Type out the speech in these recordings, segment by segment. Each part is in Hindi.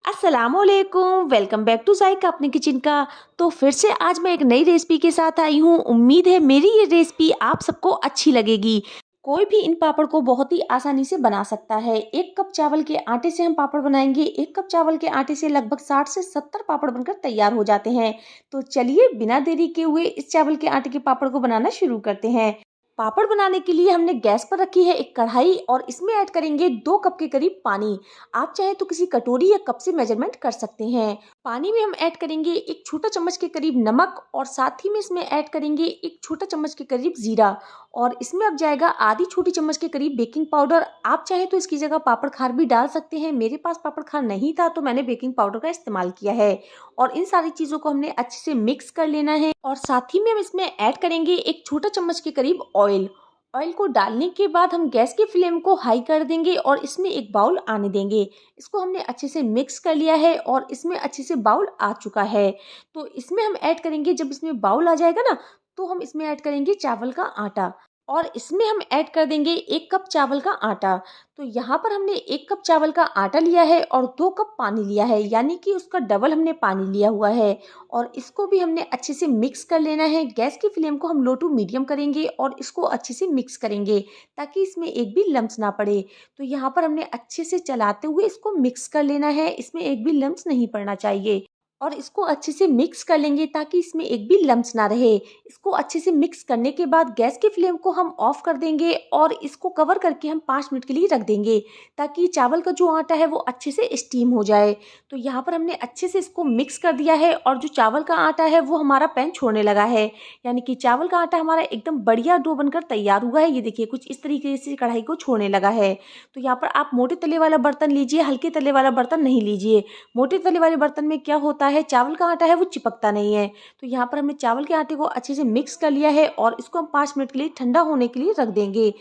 अस्सलामुअलैकुम, वेलकम बैक टू जायका अपने किचन का। तो फिर से आज मैं एक नई रेसिपी के साथ आई हूँ। उम्मीद है मेरी ये रेसिपी आप सबको अच्छी लगेगी। कोई भी इन पापड़ को बहुत ही आसानी से बना सकता है। 1 कप चावल के आटे से हम पापड़ बनाएंगे। 1 कप चावल के आटे से लगभग 60 से 70 पापड़ बनकर तैयार हो जाते हैं। तो चलिए बिना देरी के हुए इस चावल के आटे के पापड़ को बनाना शुरू करते हैं। पापड़ बनाने के लिए हमने गैस पर रखी है एक कढ़ाई और इसमें ऐड करेंगे 2 कप के करीब पानी। आप चाहे तो किसी कटोरी या कप से मेजरमेंट कर सकते हैं। पानी में हम ऐड करेंगे एक छोटा चम्मच के करीब नमक और साथ ही में इसमें ऐड करेंगे एक छोटा चम्मच के करीब जीरा। और इसमें अब जाएगा आधी छोटी चम्मच के करीब बेकिंग पाउडर। आप चाहे तो इसकी जगह पापड़ खार भी डाल सकते हैं। मेरे पास पापड़ खार नहीं था तो मैंने बेकिंग पाउडर का इस्तेमाल किया है। और इन सारी चीजों को हमने अच्छे से मिक्स कर लेना है। और साथ ही में हम इसमें ऐड करेंगे एक छोटा चम्मच के करीब ऑयल। ऑयल को डालने के बाद हम गैस की फ्लेम को हाई कर देंगे और इसमें एक बाउल आने देंगे। इसको हमने अच्छे से मिक्स कर लिया है और इसमें अच्छे से बाउल आ चुका है। तो इसमें हम ऐड करेंगे, जब इसमें बाउल आ जाएगा ना, तो हम इसमें ऐड करेंगे चावल का आटा। और इसमें हम ऐड कर देंगे 1 कप चावल का आटा। तो यहाँ पर हमने 1 कप चावल का आटा लिया है और 2 कप पानी लिया है, यानी कि उसका डबल हमने पानी लिया हुआ है। और इसको भी हमने अच्छे से मिक्स कर लेना है। गैस की फ्लेम को हम लो टू मीडियम करेंगे और इसको अच्छे से मिक्स करेंगे ताकि इसमें एक भी लम्स ना पड़े। तो यहाँ पर हमने अच्छे से चलाते हुए इसको मिक्स कर लेना है। इसमें एक भी लम्स नहीं पड़ना चाहिए। और इसको अच्छे से मिक्स कर लेंगे ताकि इसमें एक भी लम्स ना रहे। इसको अच्छे से मिक्स करने के बाद गैस की फ्लेम को हम ऑफ कर देंगे और इसको कवर करके हम 5 मिनट के लिए रख देंगे ताकि चावल का जो आटा है वो अच्छे से स्टीम हो जाए। तो यहाँ पर हमने अच्छे से इसको मिक्स कर दिया है और जो चावल का आटा है वो हमारा पैन छोड़ने लगा है, यानी कि चावल का आटा हमारा एकदम बढ़िया डो बनकर तैयार हुआ है। ये देखिए कुछ इस तरीके से कढ़ाई को छोड़ने लगा है। तो यहाँ पर आप मोटे तले वाला बर्तन लीजिए, हल्के तले वाला बर्तन नहीं लीजिए। मोटे तले वाले बर्तन में क्या होता है, चावल का आटा है वो चिपकता नहीं है। तो यहाँ पर हमने चावल के आटे को अच्छे से मिक्स कर लिया है और इसको हम 5 मिनट के लिए ठंडा होने के लिए रख देंगे।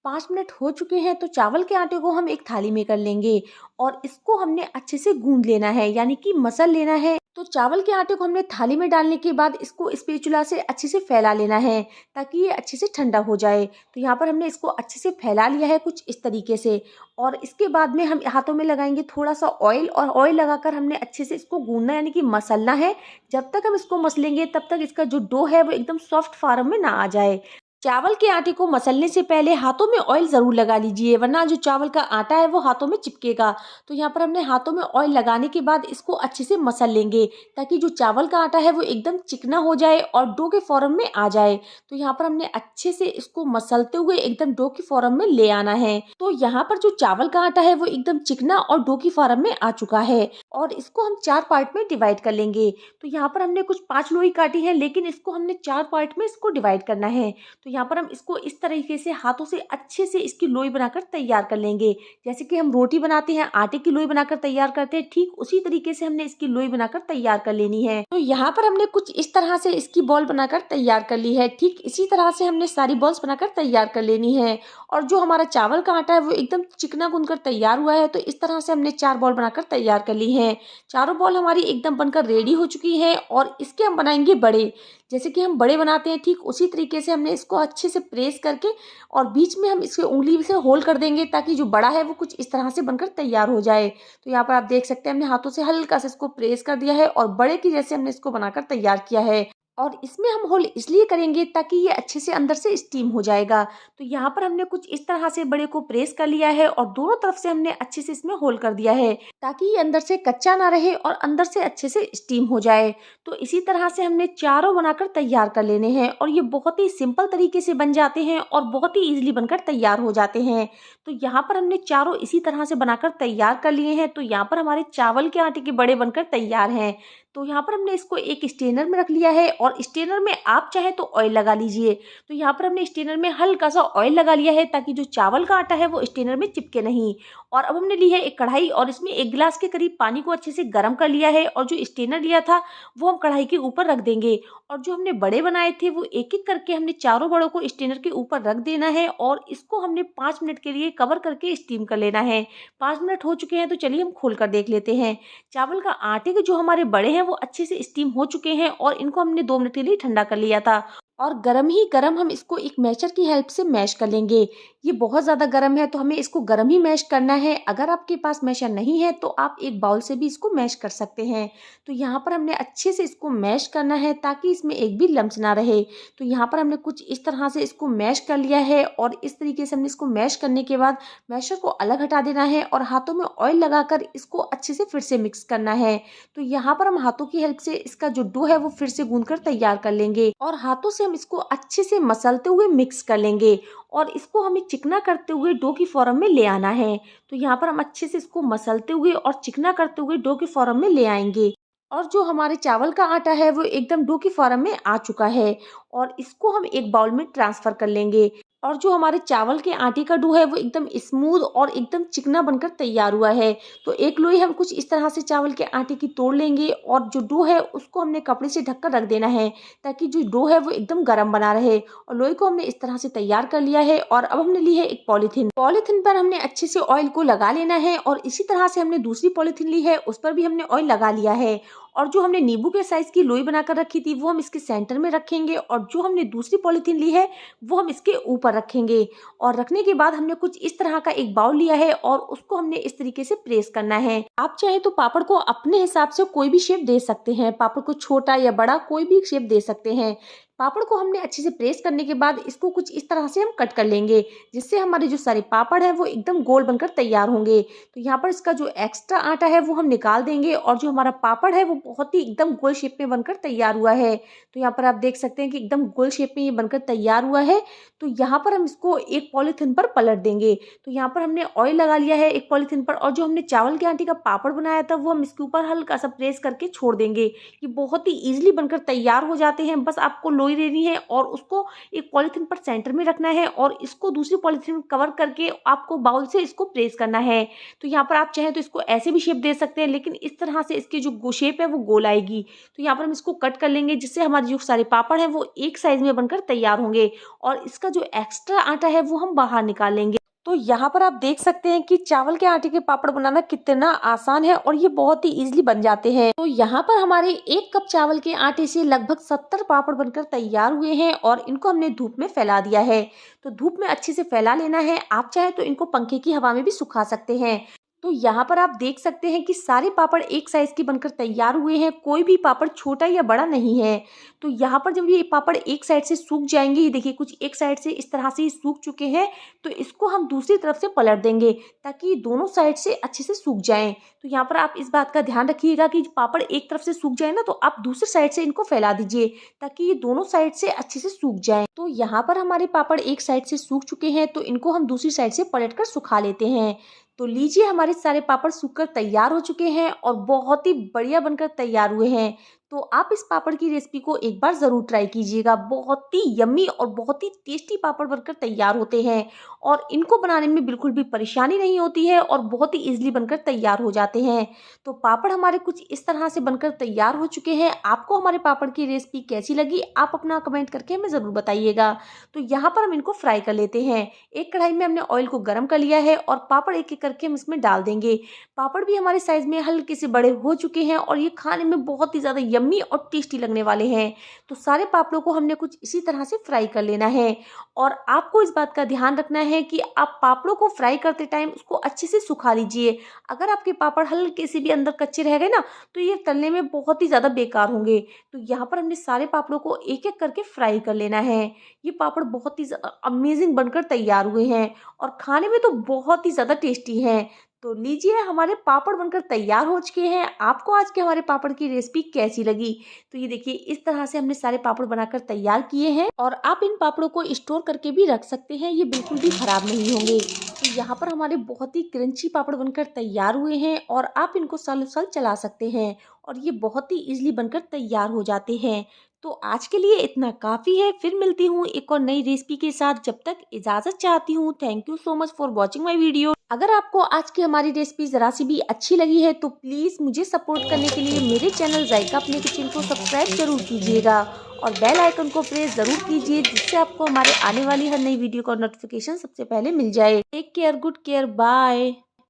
5 मिनट हो चुके हैं तो चावल के आटे को हम एक थाली में कर लेंगे और इसको हमने अच्छे से गूंद लेना है, यानी कि मसल लेना है। तो चावल के आटे को हमने थाली में डालने के बाद इसको स्पैचुला से अच्छे से फैला लेना है ताकि ये अच्छे से ठंडा हो जाए। तो यहाँ पर हमने इसको अच्छे से फैला लिया है कुछ इस तरीके से। और इसके बाद में हम हाथों में लगाएंगे थोड़ा सा ऑयल और ऑयल लगाकर हमने अच्छे से इसको गूंदना यानी कि मसलना है। जब तक हम इसको मसलेंगे तब तक इसका जो डो है वो एकदम सॉफ्ट फॉर्म में ना आ जाए। चावल के आटे को मसलने से पहले हाथों में ऑयल ज़रूर लगा लीजिए, वरना जो चावल का आटा है वो हाथों में चिपकेगा। तो यहाँ पर हमने हाथों में ऑयल लगाने के बाद इसको अच्छे से मसल लेंगे ताकि जो चावल का आटा है वो एकदम चिकना हो जाए और डो के फॉर्म में आ जाए। तो यहाँ पर हमने अच्छे से इसको मसलते हुए एकदम डो की फॉर्म में ले आना है। तो यहाँ पर जो चावल का आटा है वो एकदम चिकना और डो की फॉर्म में आ चुका है और इसको हम 4 पार्ट में डिवाइड कर लेंगे। तो यहाँ पर हमने कुछ 5 लोई काटी है, लेकिन इसको हमने 4 पार्ट में इसको डिवाइड करना है। तो यहाँ पर हम इसको इस तरीके से हाथों से अच्छे से इसकी लोई बनाकर तैयार कर लेंगे। जैसे कि हम रोटी बनाते हैं, आटे की लोई बनाकर तैयार करते हैं, ठीक उसी तरीके से हमने इसकी लोई बनाकर तैयार कर लेनी है। तो यहाँ पर हमने कुछ इस तरह से इसकी बॉल बनाकर तैयार कर ली है। ठीक इसी तरह से हमने सारी बॉल्स बनाकर तैयार कर लेनी है। और जो हमारा चावल का आटा है वो एकदम चिकना गूंदकर तैयार हुआ है। तो इस तरह से हमने 4 बॉल बनाकर तैयार कर ली है। चारों बॉल हमारी एकदम बनकर रेडी हो चुकी है और इसके हम बनाएंगे बड़े। जैसे कि हम बड़े बनाते हैं ठीक उसी तरीके से हमने इसको अच्छे से प्रेस करके और बीच में हम इसके उंगली से होल कर देंगे ताकि जो बड़ा है वो कुछ इस तरह से बनकर तैयार हो जाए। तो यहाँ पर आप देख सकते हैं हमने हाथों से हल्का से इसको प्रेस कर दिया है और बड़े की जैसे हमने इसको बनाकर तैयार किया है। और इसमें हम होल इसलिए करेंगे ताकि ये अच्छे से अंदर से स्टीम हो जाएगा। तो यहाँ पर हमने कुछ इस तरह से बड़े को प्रेस कर लिया है और दोनों तरफ से हमने अच्छे से इसमें होल कर दिया है ताकि ये अंदर से कच्चा ना रहे और अंदर से अच्छे से स्टीम हो जाए। तो इसी तरह से हमने चारों बनाकर तैयार कर लेने हैं और ये बहुत ही सिंपल तरीके से बन जाते हैं और बहुत ही ईजिली बनकर तैयार हो जाते हैं। तो यहाँ पर हमने चारों इसी तरह से बनाकर तैयार कर लिए हैं। तो यहाँ पर हमारे चावल के आटे के बड़े बनकर तैयार हैं। तो यहाँ पर हमने इसको एक स्ट्रेनर में रख लिया है और स्ट्रेनर में आप चाहे तो ऑयल लगा लीजिए। तो यहाँ पर हमने स्ट्रेनर में हल्का सा ऑयल लगा लिया है ताकि जो चावल का आटा है वो स्ट्रेनर में चिपके नहीं। और अब हमने ली है एक कढ़ाई और इसमें 1 गिलास के करीब पानी को अच्छे से गर्म कर लिया है और जो स्ट्रेनर लिया था वो हम कढ़ाई के ऊपर रख देंगे। और जो हमने बड़े बनाए थे वो एक एक करके हमने चारों बड़ों को स्ट्रेनर के ऊपर रख देना है और इसको हमने 5 मिनट के लिए कवर करके स्टीम कर लेना है। 5 मिनट हो चुके हैं तो चलिए हम खोल कर देख लेते हैं। चावल का आटे के जो हमारे बड़े हैं वो अच्छे से स्टीम हो चुके हैं और इनको हमने 2 मिनट के लिए ठंडा कर लिया था। और गरम ही गरम हम इसको एक मैशर की हेल्प से मैश कर लेंगे। ये बहुत ज़्यादा गरम है तो हमें इसको गरम ही मैश करना है। अगर आपके पास मैशर नहीं है तो आप एक बाउल से भी इसको मैश कर सकते हैं। तो यहाँ पर हमने अच्छे से इसको मैश करना है ताकि इसमें एक भी लम्स ना रहे। तो यहाँ पर हमने कुछ इस तरह से इसको मैश कर लिया है और इस तरीके से हमने इसको मैश करने के बाद मैशर को अलग हटा देना है और हाथों में ऑयल लगाकर इसको अच्छे से फिर से मिक्स करना है। तो यहाँ पर हम हाथों की हेल्प से इसका जो डो है वो फिर से गूंद कर तैयार कर लेंगे और हाथों से हम इसको अच्छे से मसलते हुए मिक्स कर लेंगे और इसको हमें चिकना करते हुए डो की फॉर्म में ले आना है। तो यहाँ पर हम अच्छे से इसको मसलते हुए और चिकना करते हुए डो की फॉर्म में ले आएंगे। और जो हमारे चावल का आटा है वो एकदम डो की फॉर्म में आ चुका है और इसको हम एक बाउल में ट्रांसफर कर लेंगे। और जो हमारे चावल के आटे का डो है वो एकदम स्मूथ और एकदम चिकना बनकर तैयार हुआ है। तो एक लोई हम कुछ इस तरह से चावल के आटे की तोड़ लेंगे और जो डो है उसको हमने कपड़े से ढककर रख देना है ताकि जो डो है वो एकदम गर्म बना रहे। और लोई को हमने इस तरह से तैयार कर लिया है और अब हमने ली है एक पॉलीथीन। पॉलीथीन पर हमने अच्छे से ऑयल को लगा लेना है और इसी तरह से हमने दूसरी पॉलीथीन ली है, उस पर भी हमने ऑयल लगा लिया है। और जो हमने नींबू के साइज की लोई बनाकर रखी थी वो हम इसके सेंटर में रखेंगे और जो हमने दूसरी पॉलीथीन ली है वो हम इसके ऊपर रखेंगे। और रखने के बाद हमने कुछ इस तरह का एक बाउल लिया है और उसको हमने इस तरीके से प्रेस करना है। आप चाहे तो पापड़ को अपने हिसाब से कोई भी शेप दे सकते हैं, पापड़ को छोटा या बड़ा कोई भी शेप दे सकते हैं। पापड़ को हमने अच्छे से प्रेस करने के बाद इसको कुछ इस तरह से हम कट कर लेंगे जिससे हमारे जो सारे पापड़ है वो एकदम गोल बनकर तैयार होंगे। तो यहाँ पर इसका जो एक्स्ट्रा आटा है वो हम निकाल देंगे और जो हमारा पापड़ है वो बहुत ही एकदम गोल शेप में बनकर तैयार हुआ है। तो यहाँ पर आप देख सकते हैं कि एकदम गोल शेप में ये बनकर तैयार हुआ है। तो यहाँ पर हम इसको एक पॉलीथीन पर पलट देंगे। तो यहाँ पर हमने ऑयल लगा लिया है एक पॉलीथीन पर और जो हमने चावल के आटे का पापड़ बनाया था वो हम इसके ऊपर हल्का सा प्रेस करके छोड़ देंगे। ये बहुत ही ईजिली बनकर तैयार हो जाते हैं। बस आपको लोई लेनी है और उसको एक पॉलीथीन पर सेंटर में रखना है और इसको दूसरी पॉलीथीन में कवर करके आपको बाउल से इसको प्रेस करना है। तो यहाँ पर आप चाहें तो इसको ऐसे भी शेप दे सकते हैं लेकिन इस तरह से इसकी जो शेप है वो गोल आएगी। तो यहाँ पर हम इसको कट कर लेंगे जिससे हमारे जो सारे पापड़ हैं वो एक साइज में बनकर तैयार होंगे और इसका जो एक्स्ट्रा आटा है वो हम बाहर निकाल लेंगे। तो यहाँ पर आप देख सकते हैं कि चावल के आटे के पापड़ बनाना कितना आसान है और ये बहुत ही इजीली बन जाते हैं। तो यहाँ पर हमारे 1 कप चावल के आटे से लगभग 70 पापड़ बनकर तैयार हुए हैं और इनको हमने धूप में फैला दिया है। तो धूप में अच्छे से फैला लेना है, आप चाहे तो इनको पंखे की हवा में भी सुखा सकते हैं। तो यहाँ पर आप देख सकते हैं कि सारे पापड़ एक साइज के बनकर तैयार हुए हैं, कोई भी पापड़ छोटा या बड़ा नहीं है। तो यहाँ पर जब ये पापड़ एक साइड से सूख जाएंगे, ये देखिए कुछ एक साइड से इस तरह से ही सूख चुके हैं, तो इसको हम दूसरी तरफ से पलट देंगे ताकि ये दोनों साइड से अच्छे से सूख जाएं। तो यहाँ पर आप इस बात का ध्यान रखिएगा कि पापड़ एक तरफ से सूख जाए ना तो आप दूसरी साइड से इनको फैला दीजिए ताकि ये दोनों साइड से अच्छे से सूख जाए। तो यहाँ पर हमारे पापड़ एक साइड से सूख चुके हैं तो इनको हम दूसरी साइड से पलट कर सुखा लेते हैं। तो लीजिए हमारे सारे पापड़ सूखकर तैयार हो चुके हैं और बहुत ही बढ़िया बनकर तैयार हुए हैं। तो आप इस पापड़ की रेसिपी को एक बार ज़रूर ट्राई कीजिएगा। बहुत ही यम्मी और बहुत ही टेस्टी पापड़ बनकर तैयार होते हैं और इनको बनाने में बिल्कुल भी परेशानी नहीं होती है और बहुत ही ईजिली बनकर तैयार हो जाते हैं। तो पापड़ हमारे कुछ इस तरह से बनकर तैयार हो चुके हैं। आपको हमारे पापड़ की रेसिपी कैसी लगी आप अपना कमेंट करके हमें ज़रूर बताइएगा। तो यहाँ पर हम इनको फ्राई कर लेते हैं। एक कढ़ाई में हमने ऑयल को गर्म कर लिया है और पापड़ एक एक करके हम इसमें डाल देंगे। पापड़ भी हमारे साइज में हल्के से बड़े हो चुके हैं और ये खाने में बहुत ही ज़्यादा यम्मी और टेस्टी लगने वाले हैं। तो सारे पापड़ों को हमने कुछ इसी तरह से फ्राई कर लेना है और आपको इस बात का ध्यान रखना है कि आप पापड़ों को फ्राई करते टाइम उसको अच्छे से सुखा लीजिए। अगर आपके पापड़ हल्के से भी अंदर कच्चे रह गए ना तो ये तलने में बहुत ही ज़्यादा बेकार होंगे। तो यहाँ पर हमने सारे पापड़ों को एक एक करके फ्राई कर लेना है। ये पापड़ बहुत ही अमेजिंग बनकर तैयार हुए हैं और खाने में तो बहुत ही ज़्यादा टेस्टी हैं। तो लीजिए हमारे पापड़ बनकर तैयार हो चुके हैं। आपको आज के हमारे पापड़ की रेसिपी कैसी लगी? तो ये देखिए इस तरह से हमने सारे पापड़ बनाकर तैयार किए हैं और आप इन पापड़ों को स्टोर करके भी रख सकते हैं, ये बिल्कुल भी खराब नहीं होंगे। तो यहाँ पर हमारे बहुत ही क्रंची पापड़ बनकर तैयार हुए हैं और आप इनको सालों साल चला सकते हैं और ये बहुत ही ईजिली बनकर तैयार हो जाते हैं। तो आज के लिए इतना काफ़ी है, फिर मिलती हूँ एक और नई रेसिपी के साथ। जब तक इजाज़त चाहती हूँ। Thank you so much for watching my video. अगर आपको आज की हमारी रेसिपी ज़रा सी भी अच्छी लगी है तो प्लीज़ मुझे सपोर्ट करने के लिए मेरे चैनल जायका अपने किचन को सब्सक्राइब जरूर कीजिएगा और बेल आइकन को प्रेस ज़रूर कीजिए जिससे आपको हमारे आने वाली हर नई वीडियो का नोटिफिकेशन सबसे पहले मिल जाए। Take care, good care, bye.